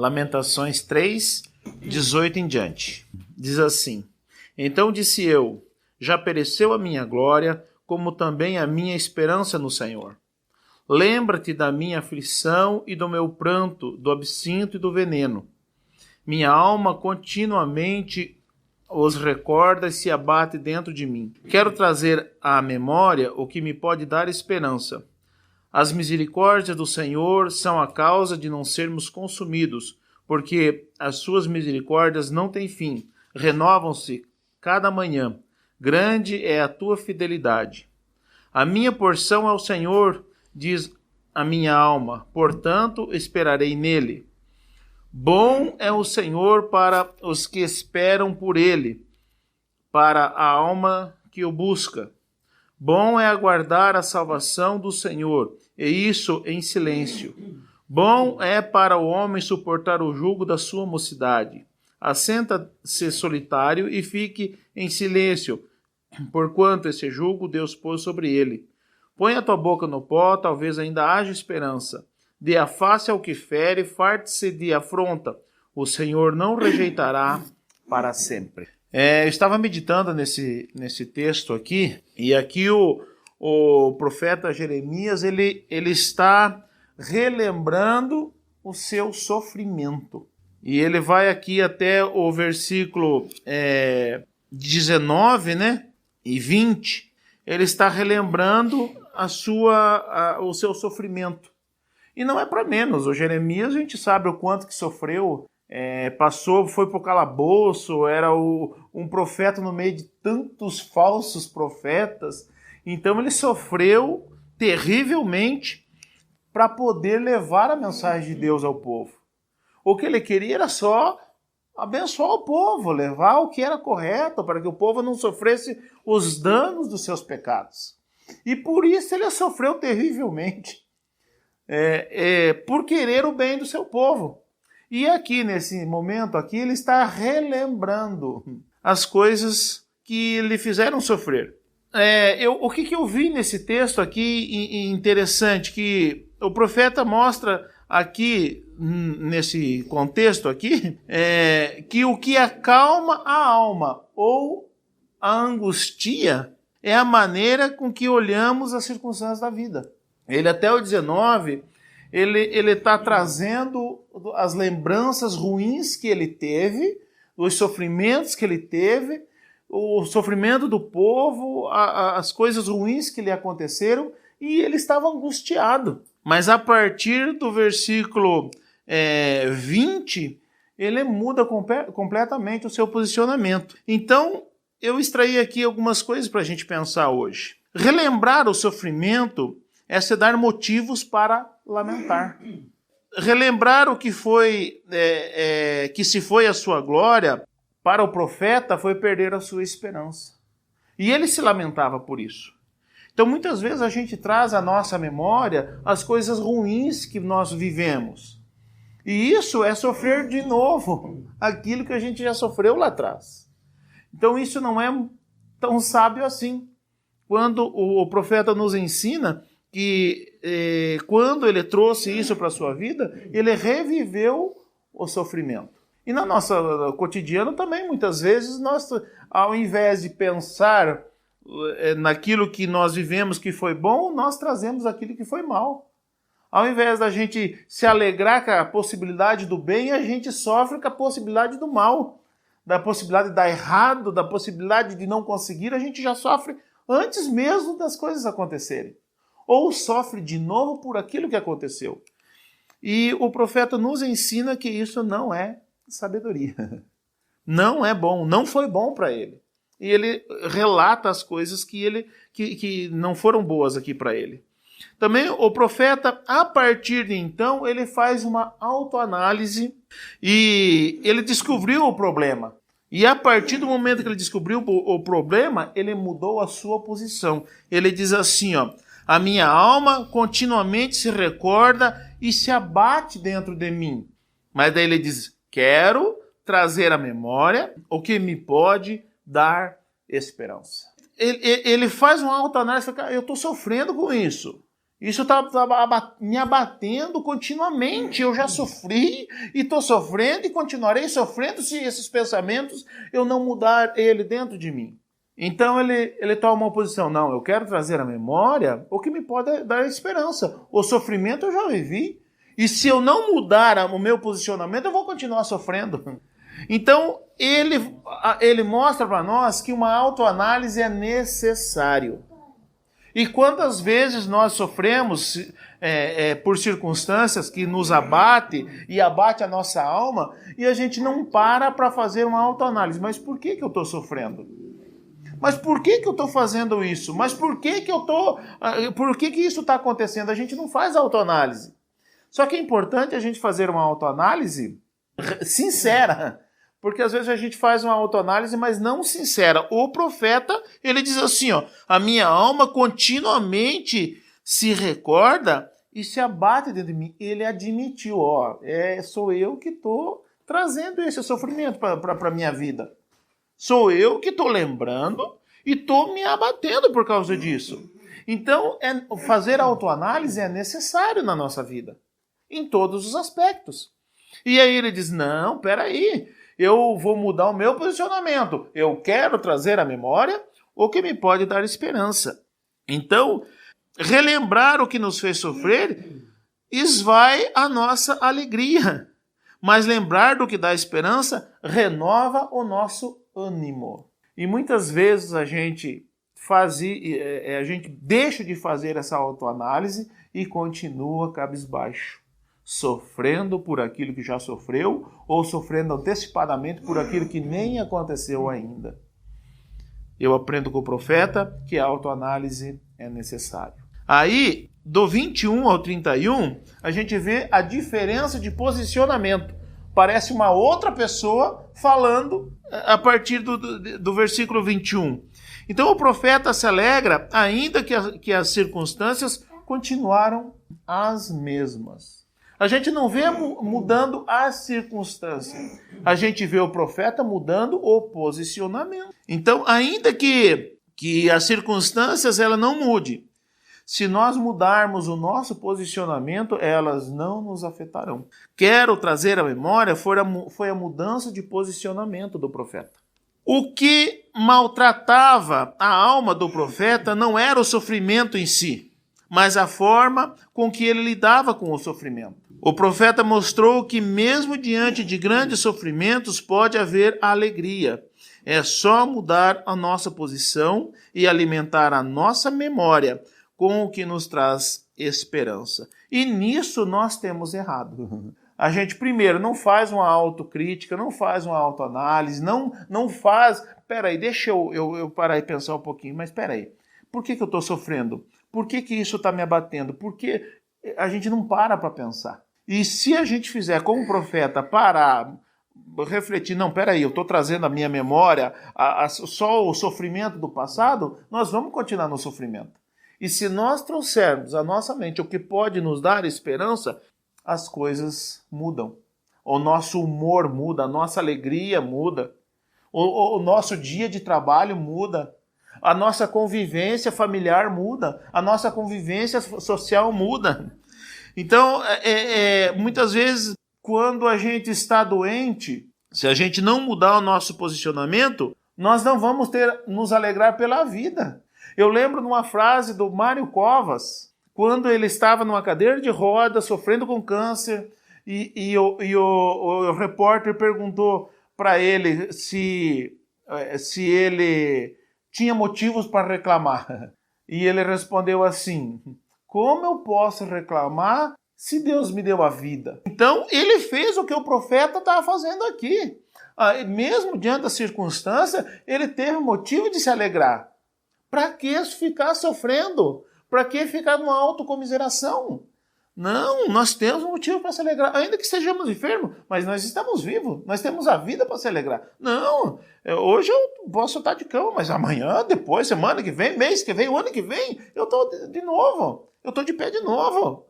Lamentações 3, 18 em diante. Diz assim: Então disse eu, já pereceu a minha glória, como também a minha esperança no Senhor. Lembra-te da minha aflição e do meu pranto, do absinto e do veneno. Minha alma continuamente os recorda e se abate dentro de mim. Quero trazer à memória o que me pode dar esperança. As misericórdias do Senhor são a causa de não sermos consumidos, porque as suas misericórdias não têm fim, renovam-se cada manhã. Grande é a tua fidelidade. A minha porção é o Senhor, diz a minha alma, portanto esperarei nele. Bom é o Senhor para os que esperam por ele, para a alma que o busca. Bom é aguardar a salvação do Senhor, e isso em silêncio. Bom é para o homem suportar o jugo da sua mocidade. Assenta-se solitário e fique em silêncio, porquanto esse jugo Deus pôs sobre ele. Põe a tua boca no pó, talvez ainda haja esperança. Dê a face ao que fere, farte-se de afronta. O Senhor não rejeitará para sempre. Eu estava meditando nesse texto aqui, e aqui o profeta Jeremias, ele está relembrando o seu sofrimento. E ele vai aqui até o versículo 19, né, e 20, ele está relembrando o seu sofrimento. E não é para menos. O Jeremias, a gente sabe o quanto que sofreu, foi para o calabouço, era um profeta no meio de tantos falsos profetas. Então ele sofreu terrivelmente para poder levar a mensagem de Deus ao povo. O que ele queria era só abençoar o povo, levar o que era correto, para que o povo não sofresse os danos dos seus pecados. E por isso ele sofreu terrivelmente. Por querer o bem do seu povo. E aqui, nesse momento, aqui, ele está relembrando as coisas que lhe fizeram sofrer. O que eu vi nesse texto aqui interessante, que o profeta mostra aqui, nesse contexto aqui, que o que acalma a alma ou a angustia é a maneira com que olhamos as circunstâncias da vida. Ele até o 19, ele está trazendo as lembranças ruins que ele teve, os sofrimentos que ele teve, o sofrimento do povo, as coisas ruins que lhe aconteceram, e ele estava angustiado. Mas a partir do versículo 20, ele muda completamente o seu posicionamento. Então, eu extraí aqui algumas coisas para a gente pensar hoje. Relembrar o sofrimento é se dar motivos para lamentar. Relembrar o que foi, que se foi a sua glória, para o profeta foi perder a sua esperança. E ele se lamentava por isso. Então muitas vezes a gente traz à nossa memória as coisas ruins que nós vivemos. E isso é sofrer de novo aquilo que a gente já sofreu lá atrás. Então isso não é tão sábio assim. Quando o profeta nos ensina que quando ele trouxe isso para a sua vida, ele reviveu o sofrimento. E na nossa cotidiano também, muitas vezes, nós, ao invés de pensar naquilo que nós vivemos que foi bom, nós trazemos aquilo que foi mal. Ao invés da gente se alegrar com a possibilidade do bem, a gente sofre com a possibilidade do mal. Da possibilidade de dar errado, da possibilidade de não conseguir, a gente já sofre antes mesmo das coisas acontecerem. Ou sofre de novo por aquilo que aconteceu. E o profeta nos ensina que isso não é sabedoria. Não é bom, não foi bom para ele. E ele relata as coisas que não foram boas aqui para ele. Também o profeta, a partir de então, ele faz uma autoanálise e ele descobriu o problema. E a partir do momento que ele descobriu o problema, ele mudou a sua posição. Ele diz assim, a minha alma continuamente se recorda e se abate dentro de mim. Mas daí ele diz, quero trazer à memória o que me pode dar esperança. Ele faz uma autoanálise, eu estou sofrendo com isso. Isso está me abatendo continuamente. Eu já sofri e estou sofrendo e continuarei sofrendo se esses pensamentos eu não mudar ele dentro de mim. Então ele toma uma posição. Não, eu quero trazer à memória o que me pode dar esperança. O sofrimento eu já vivi. E se eu não mudar o meu posicionamento, eu vou continuar sofrendo. Então ele mostra para nós que uma autoanálise é necessário. E quantas vezes nós sofremos por circunstâncias que nos abate e abate a nossa alma e a gente não para fazer uma autoanálise. Mas por que eu estou sofrendo? Mas por que eu estou fazendo isso? Mas por que isso está acontecendo? A gente não faz autoanálise. Só que é importante a gente fazer uma autoanálise sincera. Porque às vezes a gente faz uma autoanálise, mas não sincera. O profeta, ele diz assim, ó, a minha alma continuamente se recorda e se abate dentro de mim. Ele admitiu, ó, sou eu que estou trazendo esse sofrimento para a minha vida. Sou eu que estou lembrando e estou me abatendo por causa disso. Então, fazer autoanálise é necessário na nossa vida, em todos os aspectos. E aí ele diz, não, peraí, eu vou mudar o meu posicionamento. Eu quero trazer à memória o que me pode dar esperança. Então, relembrar o que nos fez sofrer esvai a nossa alegria. Mas lembrar do que dá esperança renova o nosso ânimo. E muitas vezes a gente deixa de fazer essa autoanálise e continua cabisbaixo, sofrendo por aquilo que já sofreu ou sofrendo antecipadamente por aquilo que nem aconteceu ainda. Eu aprendo com o profeta que a autoanálise é necessária. Aí, do 21 ao 31, a gente vê a diferença de posicionamento. Parece uma outra pessoa falando a partir do versículo 21. Então o profeta se alegra, ainda que as circunstâncias continuaram as mesmas. A gente não vê mudando as circunstâncias. A gente vê o profeta mudando o posicionamento. Então, ainda que as circunstâncias ela não mude, se nós mudarmos o nosso posicionamento, elas não nos afetarão. Quero trazer à memória foi a mudança de posicionamento do profeta. O que maltratava a alma do profeta não era o sofrimento em si, mas a forma com que ele lidava com o sofrimento. O profeta mostrou que mesmo diante de grandes sofrimentos pode haver alegria. É só mudar a nossa posição e alimentar a nossa memória com o que nos traz esperança. E nisso nós temos errado. A gente, primeiro, não faz uma autocrítica, não faz uma autoanálise, não faz... Peraí, deixa eu parar e pensar um pouquinho, mas peraí, por que eu estou sofrendo? Por que isso está me abatendo? Porque a gente não para pensar. E se a gente fizer como profeta, parar, refletir, não, peraí, eu estou trazendo à minha memória só o sofrimento do passado, nós vamos continuar no sofrimento. E se nós trouxermos à nossa mente o que pode nos dar esperança, as coisas mudam. O nosso humor muda, a nossa alegria muda, o nosso dia de trabalho muda, a nossa convivência familiar muda, a nossa convivência social muda. Então, muitas vezes, quando a gente está doente, se a gente não mudar o nosso posicionamento, nós não vamos nos alegrar pela vida. Eu lembro de uma frase do Mário Covas, quando ele estava numa cadeira de rodas, sofrendo com câncer, e o repórter perguntou para ele se ele tinha motivos para reclamar. E ele respondeu assim, como eu posso reclamar se Deus me deu a vida? Então, ele fez o que o profeta estava fazendo aqui. Mesmo diante da circunstância, ele teve motivo de se alegrar. Para que ficar sofrendo? Para que ficar numa autocomiseração? Não, nós temos um motivo para se alegrar, ainda que estejamos enfermos, mas nós estamos vivos, nós temos a vida para se alegrar. Não, hoje eu posso estar de cama, mas amanhã, depois, semana que vem, mês que vem, o ano que vem, eu estou de novo, eu estou de pé de novo.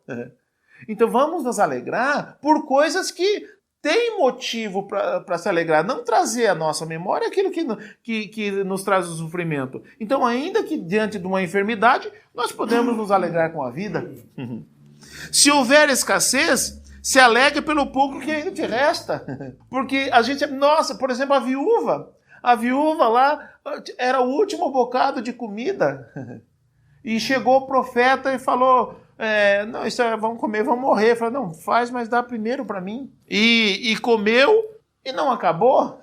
Então vamos nos alegrar por coisas que tem motivo para se alegrar, não trazer à nossa memória aquilo que nos traz o sofrimento. Então, ainda que diante de uma enfermidade, nós podemos nos alegrar com a vida. Se houver escassez, se alegre pelo pouco que ainda te resta. Porque a gente, nossa, por exemplo, a viúva lá era o último bocado de comida. E chegou o profeta e falou, não, isso vamos comer, vamos morrer. Falou, não, faz, mas dá primeiro para mim. E comeu e não acabou.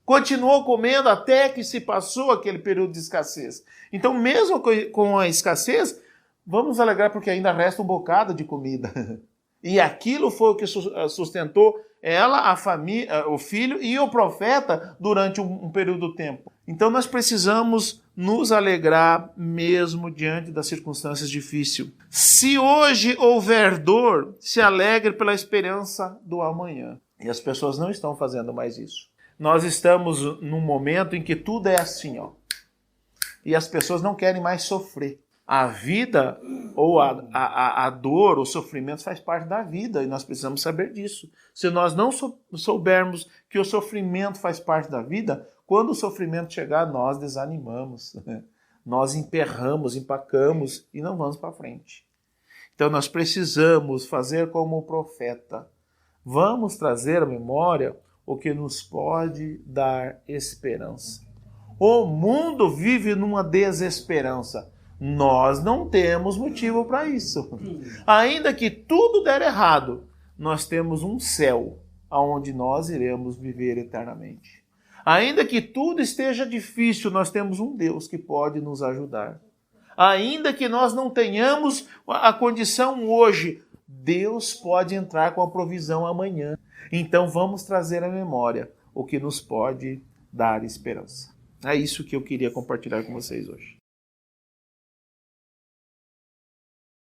Continuou comendo até que se passou aquele período de escassez. Então, mesmo com a escassez, vamos alegrar porque ainda resta um bocado de comida. E aquilo foi o que sustentou ela, a família, o filho e o profeta durante um período de tempo. Então nós precisamos nos alegrar mesmo diante das circunstâncias difíceis. Se hoje houver dor, se alegre pela esperança do amanhã. E as pessoas não estão fazendo mais isso. Nós estamos num momento em que tudo é assim, ó. E as pessoas não querem mais sofrer. A vida, ou a dor, o sofrimento faz parte da vida e nós precisamos saber disso. Se nós não soubermos que o sofrimento faz parte da vida, quando o sofrimento chegar, nós desanimamos, nós emperramos, empacamos e não vamos para frente. Então nós precisamos fazer como o profeta. Vamos trazer à memória o que nos pode dar esperança. O mundo vive numa desesperança. Nós não temos motivo para isso. Ainda que tudo der errado, nós temos um céu onde nós iremos viver eternamente. Ainda que tudo esteja difícil, nós temos um Deus que pode nos ajudar. Ainda que nós não tenhamos a condição hoje, Deus pode entrar com a provisão amanhã. Então vamos trazer à memória o que nos pode dar esperança. É isso que eu queria compartilhar com vocês hoje.